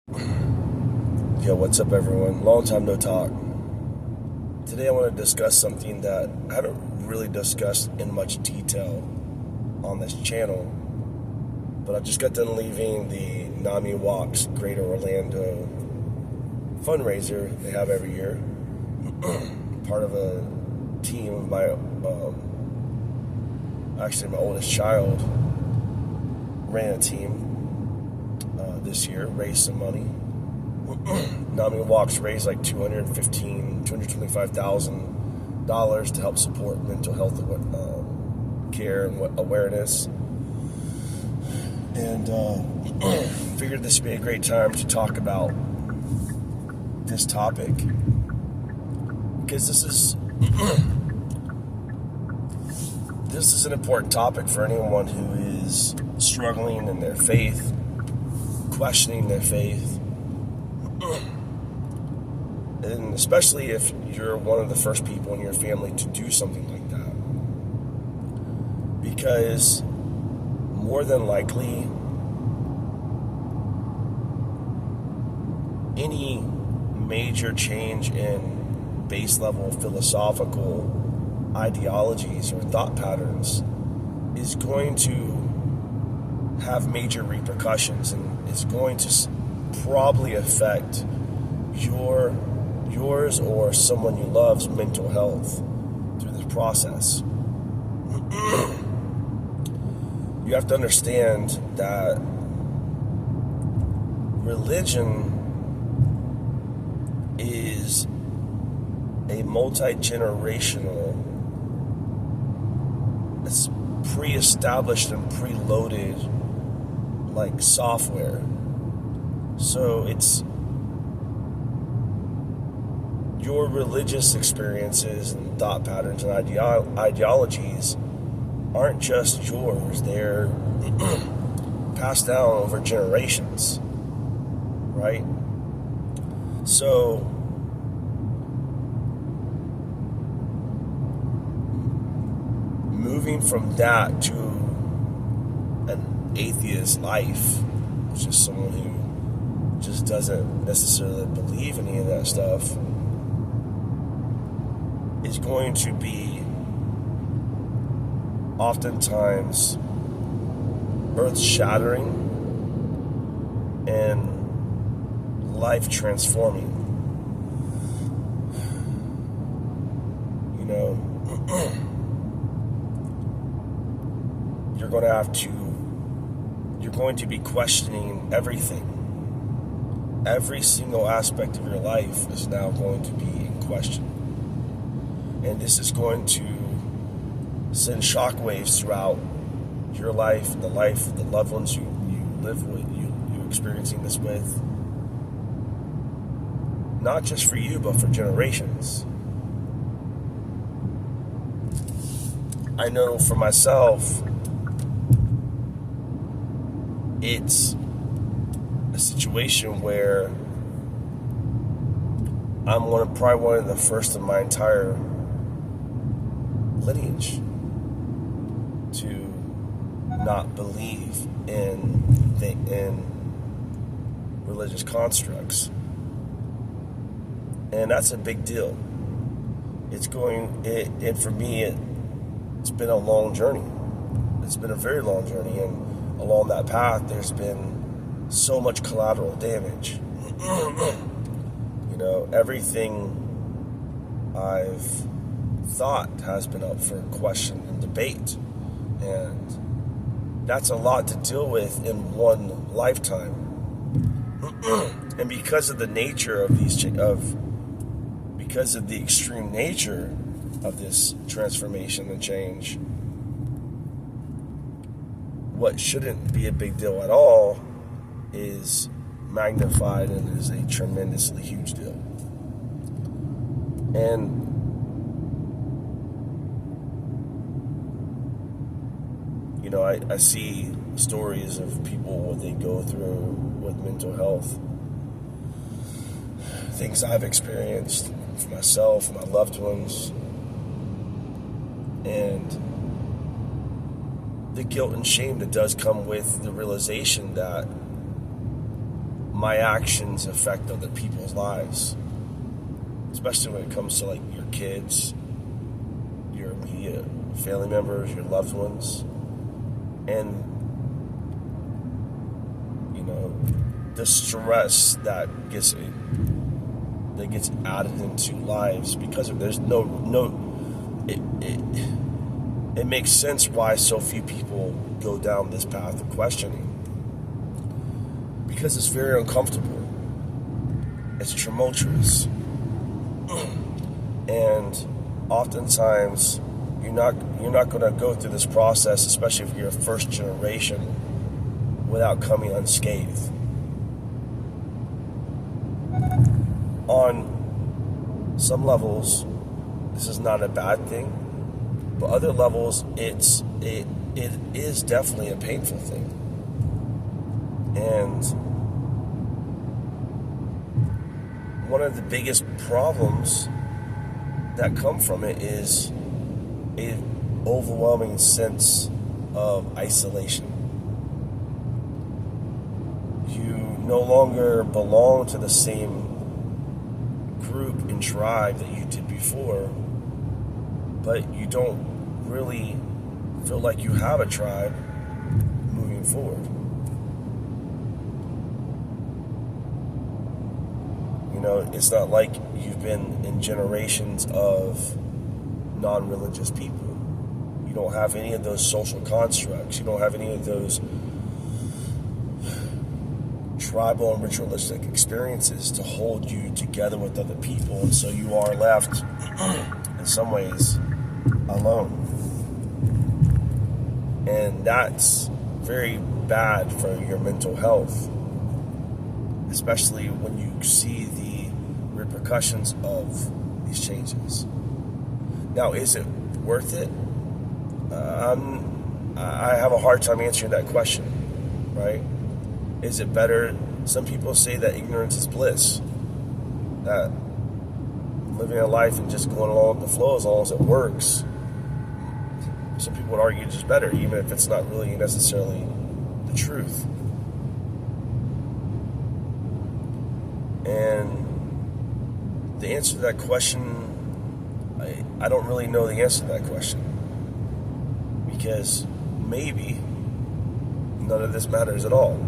Yo, what's up, everyone? Long time no talk. Today I want to discuss something that I haven't really discussed in much detail on this channel, but I just got done leaving the NAMI Walks Greater Orlando fundraiser they have every year. Part of a team of my oldest child ran a team this year, raised some money. NAMI Walks raised like $225,000 to help support mental health care and awareness. And figured this would be a great time to talk about this topic, because this is an important topic for anyone who is struggling in their faith, questioning their faith. And especially if you're one of the first people in your family to do something like that. Because more than likely, any major change in base level philosophical ideologies or thought patterns is going to have major repercussions, and it's going to probably affect yours or someone you love's mental health through this process. You have to understand that religion is a multi-generational, it's pre-established and preloaded like software. So it's your religious experiences and thought patterns and ideologies aren't just yours. They're passed down over generations, right? So moving from that to an atheist life, which is someone who just doesn't necessarily believe any of that stuff, is going to be oftentimes earth-shattering and life-transforming. You know, you're going to be questioning everything. Every single aspect of your life is now going to be in question. And this is going to send shockwaves throughout your life, the loved ones you live with, you experiencing this with. Not just for you, but for generations. I know for myself, it's a situation where I'm probably one of the first in my entire lineage to not believe in religious constructs, and that's a big deal. And for me, it's been a long journey. It's been a very long journey, and along that path, there's been so much collateral damage. You know, everything I've thought has been up for question and debate, and that's a lot to deal with in one lifetime. And because of the nature of because of the extreme nature of this transformation and change, what shouldn't be a big deal at all is magnified and is a tremendously huge deal. And you know, I see stories of people, what they go through with mental health, things I've experienced for myself, my loved ones, and the guilt and shame that does come with the realization that my actions affect other people's lives, especially when it comes to like your kids, your immediate family members, your loved ones, and the stress that gets added into lives because of there's it makes sense why so few people go down this path of questioning, because it's very uncomfortable, it's tumultuous, and oftentimes you're not going to go through this process, especially if you're a first generation, without coming unscathed. On some levels, this is not a bad thing, but other levels, it is definitely a painful thing. And one of the biggest problems that come from it is an overwhelming sense of isolation. You no longer belong to the same group and tribe that you did before, but you don't really feel like you have a tribe moving forward. It's not like you've been in generations of non-religious people. You don't have any of those social constructs. You don't have any of those tribal and ritualistic experiences to hold you together with other people, and so you are left in some ways alone, and that's very bad for your mental health, especially when you see the repercussions of these changes. Now, is it worth it? I have a hard time answering that question, right? Is it better? Some people say that ignorance is bliss, that living a life and just going along with the flow as long as it works. Some people would argue it's just better, even if it's not really necessarily the truth. And the answer to that question, I don't really know the answer to that question, because maybe none of this matters at all.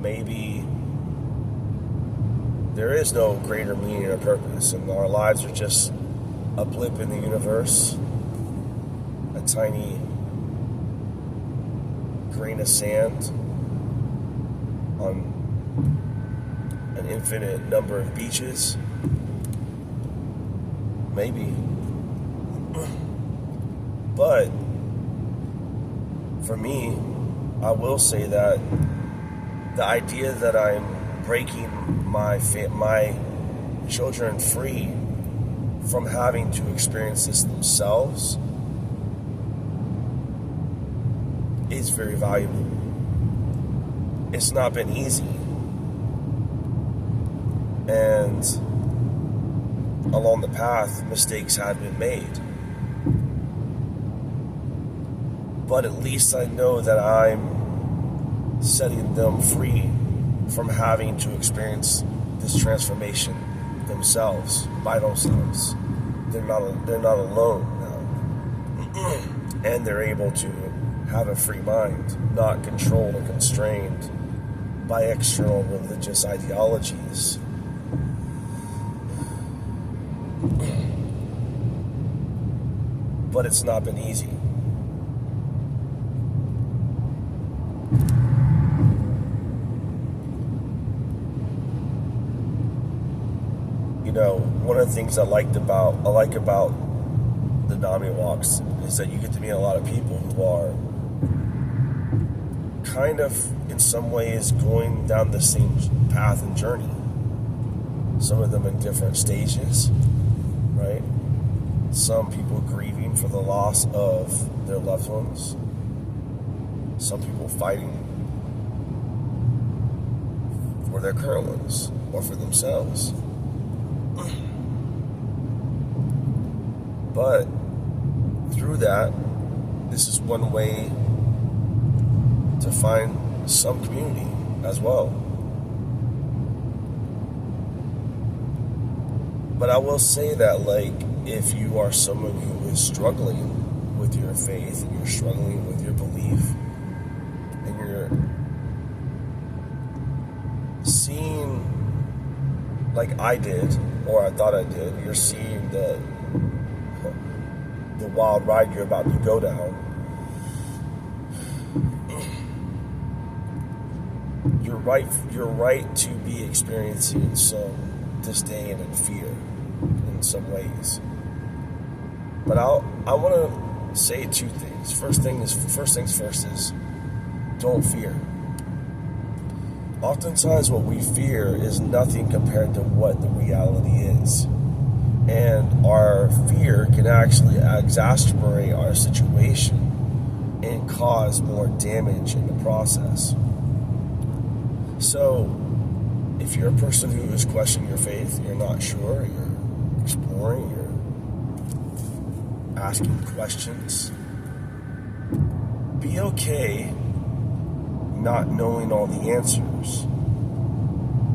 Maybe there is no greater meaning or purpose, and our lives are just a blip in the universe, a tiny grain of sand on an infinite number of beaches. Maybe. But for me, I will say that the idea that I'm breaking my children free from having to experience this themselves is very valuable. It's not been easy. And along the path, mistakes have been made. But at least I know that I'm setting them free from having to experience this transformation themselves, by themselves. They're not alone now. And they're able to have a free mind, not controlled or constrained by external religious ideologies. But it's not been easy. One of the things I like about the Nami walks is that you get to meet a lot of people who are kind of, in some ways, going down the same path and journey. Some of them in different stages, right? Some people grieving for the loss of their loved ones. Some people fighting for their current ones or for themselves. But through that, this is one way to find some community, as well. But I will say that, like, if you are someone who is struggling with your faith, and you're struggling with your belief, and you're seeing, like I did, or I thought I did, you're seeing the wild ride you're about to go down, you're right to be experiencing some disdain and fear in some ways. But I want to say two things. First things first is don't fear. Oftentimes what we fear is nothing compared to what the reality is. And our fear can actually exacerbate our situation and cause more damage in the process. So, if you're a person who is questioning your faith, you're not sure, you're exploring, you're asking questions, be okay not knowing all the answers.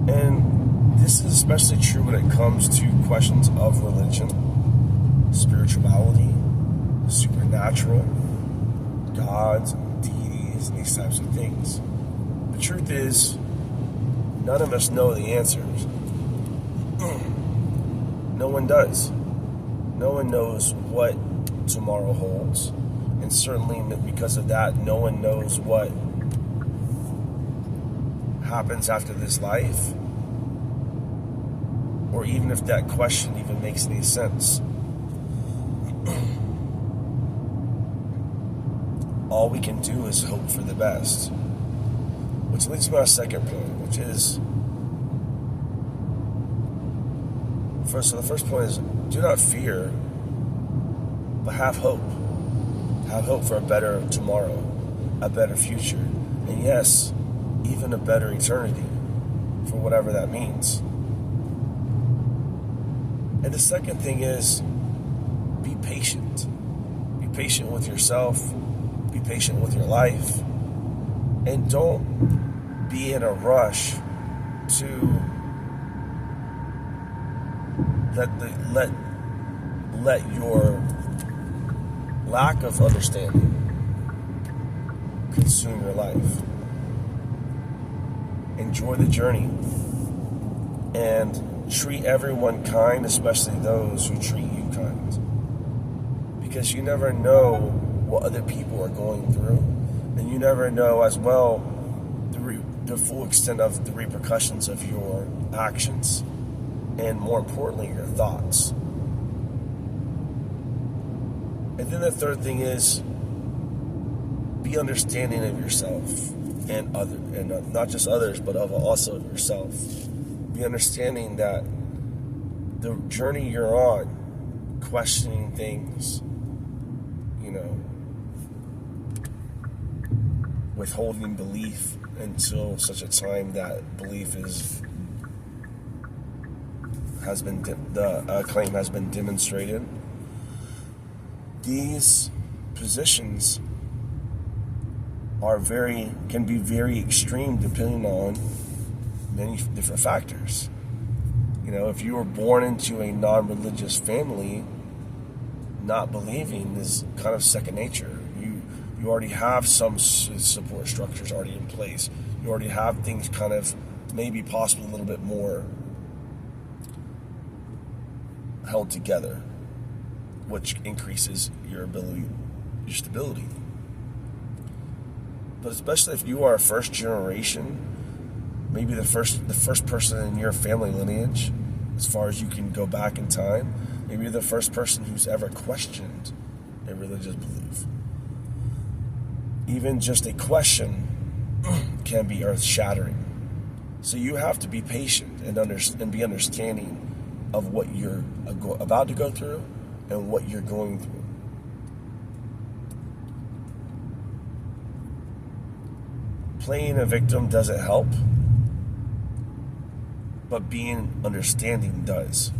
And this is especially true when it comes to questions of religion, spirituality, supernatural, gods, deities, and these types of things. The truth is, none of us know the answers. No one does. No one knows what tomorrow holds. And certainly because of that, no one knows what happens after this life. Or even if that question even makes any sense. All we can do is hope for the best. Which leads to my second point, which is, so the first point is, do not fear, but have hope. Have hope for a better tomorrow, a better future, and yes, even a better eternity, for whatever that means. And the second thing is, be patient. Be patient with yourself, be patient with your life, and don't be in a rush to let your lack of understanding consume your life. Enjoy the journey and treat everyone kind, especially those who treat you kind, because you never know what other people are going through, and you never know as well the full extent of the repercussions of your actions, and more importantly, your thoughts. And then the third thing is, be understanding of yourself and not just others, but of also yourself. Be understanding that the journey you're on, questioning things, withholding belief until such a time that belief the claim has been demonstrated. These positions can be very extreme depending on many different factors. If you were born into a non-religious family, not believing is kind of second nature. You already have some support structures already in place. You already have things kind of maybe possibly a little bit more held together, which increases your ability, your stability. But especially if you are a first generation, maybe the first person in your family lineage, as far as you can go back in time, maybe you're the first person who's ever questioned a religious belief. Even just a question can be earth-shattering. So you have to be patient and be understanding of what you're about to go through and what you're going through. Playing a victim doesn't help, but being understanding does.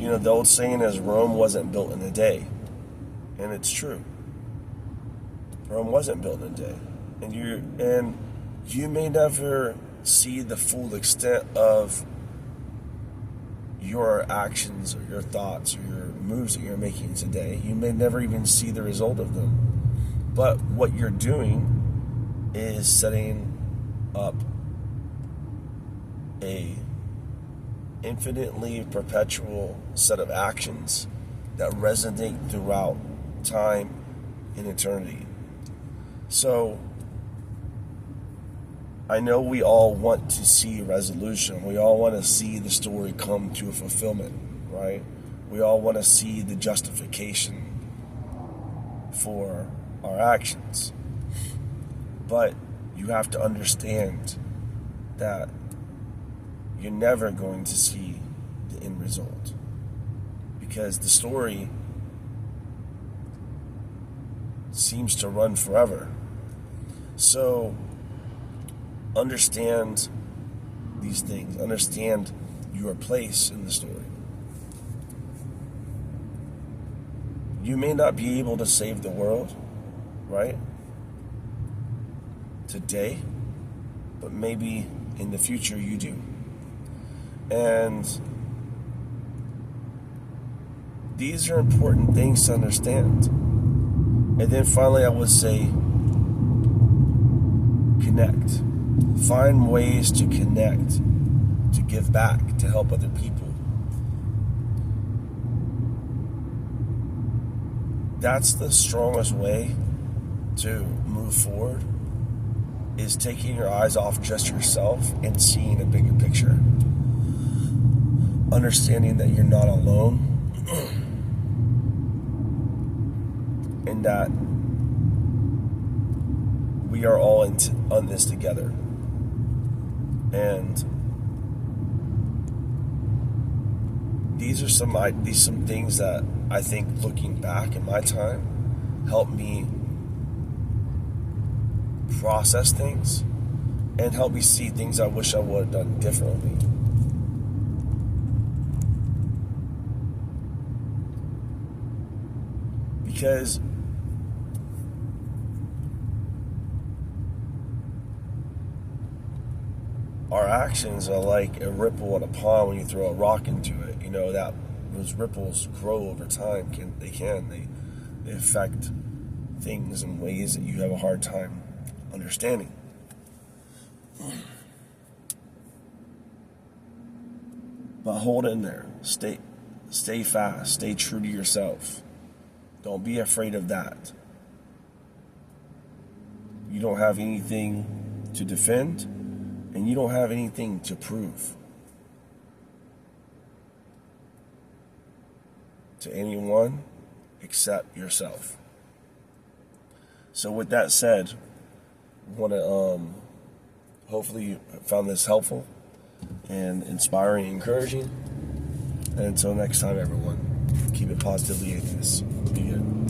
The old saying is Rome wasn't built in a day, and it's true. Rome wasn't built in a day. And you may never see the full extent of your actions or your thoughts or your moves that you're making today. You may never even see the result of them. But what you're doing is setting up a infinitely perpetual set of actions that resonate throughout time and eternity. So I know we all want to see resolution. We all want to see the story come to a fulfillment, right? We all want to see the justification for our actions. But you have to understand that you're never going to see the end result, because the story seems to run forever. So understand these things. Understand your place in the story. You may not be able to save the world, right? Today, but maybe in the future you do. And these are important things to understand. And then finally, I would say, connect. Find ways to connect, to give back, to help other people. That's the strongest way to move forward, is taking your eyes off just yourself and seeing a bigger picture. Understanding that you're not alone, and that we are all on this together. And these are some things that I think, looking back in my time, helped me process things and help me see things I wish I would have done differently. Because our actions are like a ripple in a pond when you throw a rock into it. You know, that those ripples grow over time. They affect things in ways that you have a hard time understanding. But hold in there. Stay fast. Stay true to yourself. Don't be afraid of that. You don't have anything to defend, and you don't have anything to prove to anyone except yourself. So with that said, I want to hopefully you found this helpful and inspiring and encouraging. And until next time, everyone, keep it positively atheist. Be good.